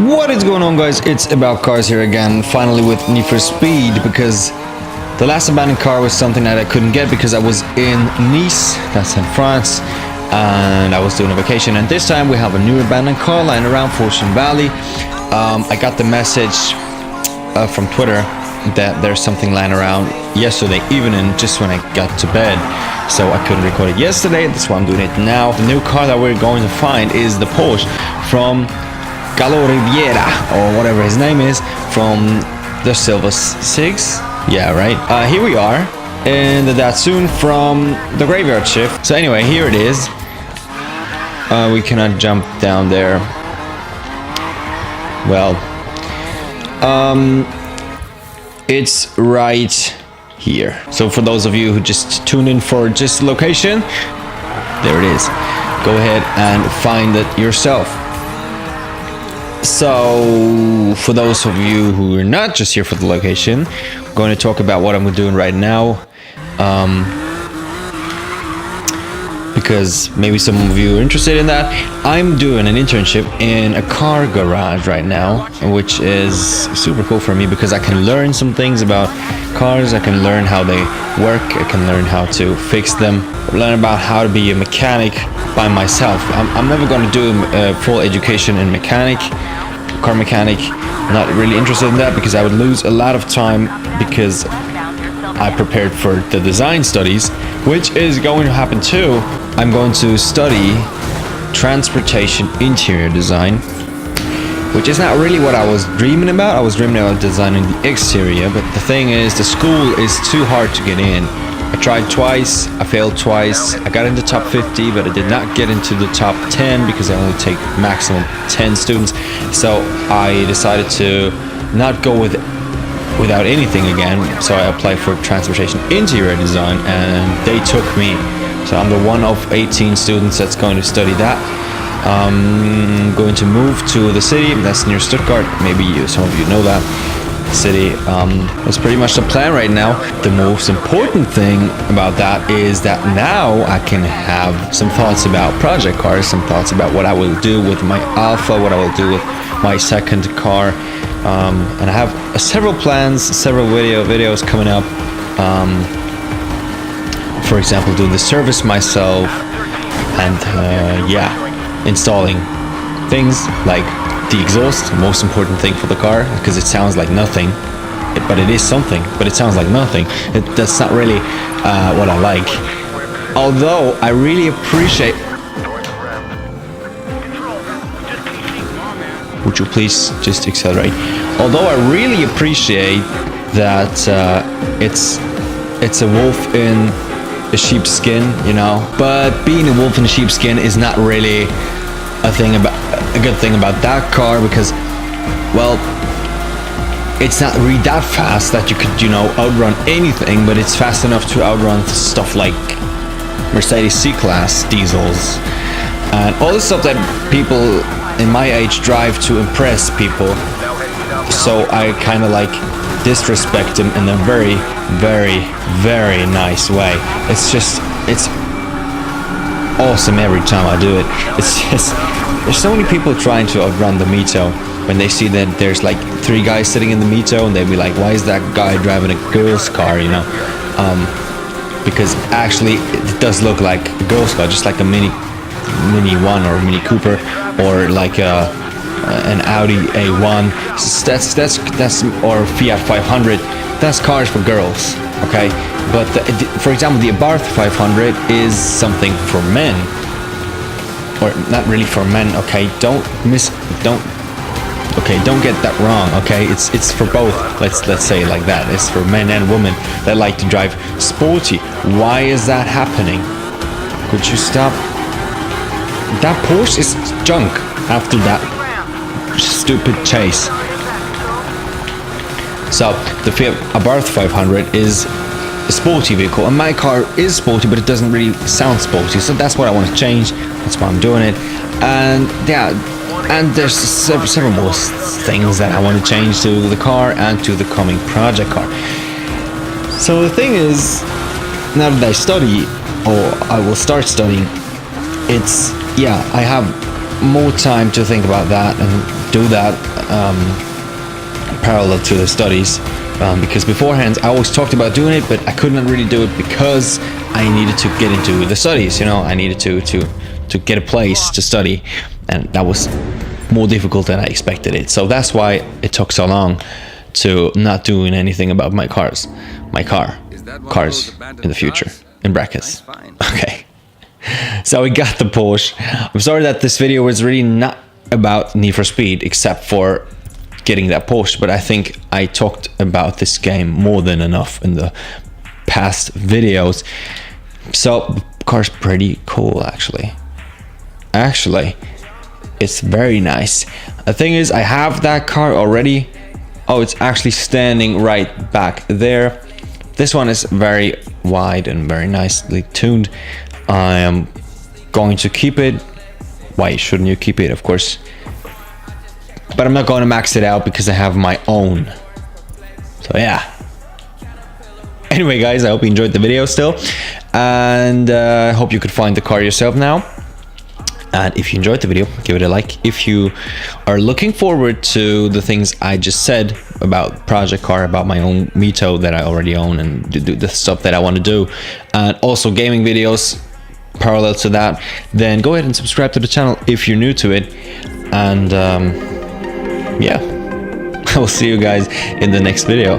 What is going on, guys? It's About Cars here again, finally with Need for Speed, because the last abandoned car was something that I couldn't get because I was in Nice, that's in France, and I was doing a vacation. And this time we have a new abandoned car lying around Fortune Valley. I got the message from Twitter that there's something lying around yesterday evening, just when I got to bed, so I couldn't record it yesterday. That's why I'm doing it now. The new car that we're going to find is the Porsche from Gallo Riviera, or whatever his name is, from the SILVERSIX. Yeah, right. Here we are in the Datsun from the graveyard shift. So anyway, here it is. We cannot jump down there. Well, it's right here. So for those of you who just tuned in for just location, there it is. Go ahead and find it yourself. So for those of you who are not just here for the location, I'm going to talk about what I'm doing right now, because maybe some of you are interested in that. I'm doing an internship in a car garage right now, which is super cool for me because I can learn some things about cars. I can learn how they work. I can learn how to fix them, learn about how to be a mechanic by myself. I'm never going to do a full education in car mechanic. I'm not really interested in that because I would lose a lot of time, because I prepared for the design studies, which is going to happen too. I'm going to study transportation interior design, which is not really what I was dreaming about. I was dreaming about designing the exterior, but the thing is, the school is too hard to get in. I tried twice, I failed twice. I got into top 50, but I did not get into the top 10 because I only take maximum 10 students. So I decided to not go without anything again. So I applied for transportation interior design, and they took me. So I'm the one of 18 students that's going to study that. I'm going to move to the city that's near Stuttgart. Maybe some of you know that city. That's pretty much the plan right now. The most important thing about that is that now I can have some thoughts about project cars, some thoughts about what I will do with my Alpha, what I will do with my second car. And I have several plans, several videos coming up. For example, doing the service myself, and installing things like the exhaust, the most important thing for the car, because it sounds like nothing, but it is something, but it sounds like nothing. That's not really what I like. Although I really appreciate... Would you please just accelerate? Although I really appreciate that it's a wolf in a sheep's skin, you know. But being a wolf in a sheep's skin is not really a good thing about that car, because, well, it's not really that fast that you could, you know, outrun anything, but it's fast enough to outrun stuff like Mercedes C-Class diesels and all the stuff that people in my age drive to impress people. So I kind of like disrespect them in a very, very, very nice way. It's awesome every time I do it. It's just, there's so many people trying to outrun the Mito. When they see that there's like 3 guys sitting in the Mito, and they'll be like, why is that guy driving a girl's car, you know? Because actually it does look like a girl's car, just like a Mini 1 or a Mini Cooper, or like an Audi A1. That's or Fiat 500. That's cars for girls, okay? But for example, the Abarth 500 is something for men, or not really for men. Okay, don't get that wrong. Okay, it's for both. Let's say it like that. It's for men and women that like to drive sporty. Why is that happening? Could you stop? That Porsche is junk after that stupid chase. So the Fiat Abarth 500 is a sporty vehicle, and my car is sporty, but it doesn't really sound sporty. So that's what I want to change. That's why I'm doing it. And yeah, and there's several more things that I want to change to the car and to the coming project car. So the thing is, now that I study, or I will start studying, I have more time to think about that and do that parallel to the studies, because beforehand I always talked about doing it, but I could not really do it because I needed to get into the studies. You know, I needed to get a place to study, and that was more difficult than I expected it. So that's why it took so long to not doing anything about my cars in the future, in brackets. Okay. So we got the Porsche. I'm sorry that this video was really not about Need for Speed, except for getting that Porsche, but I think I talked about this game more than enough in the past videos. So the car's pretty cool, actually. It's very nice. The thing is, I have that car already. Oh, it's actually standing right back there. This one is very wide and very nicely tuned. I am going to keep it. Why shouldn't you keep it? Of course. But I'm not going to max it out because I have my own. So yeah. Anyway, guys, I hope you enjoyed the video still. And I hope you could find the car yourself now. And if you enjoyed the video, give it a like. If you are looking forward to the things I just said about Project Car, about my own Mito that I already own, and do the stuff that I want to do, and also gaming videos parallel to that, then go ahead and subscribe to the channel if you're new to it. And yeah, I will see you guys in the next video.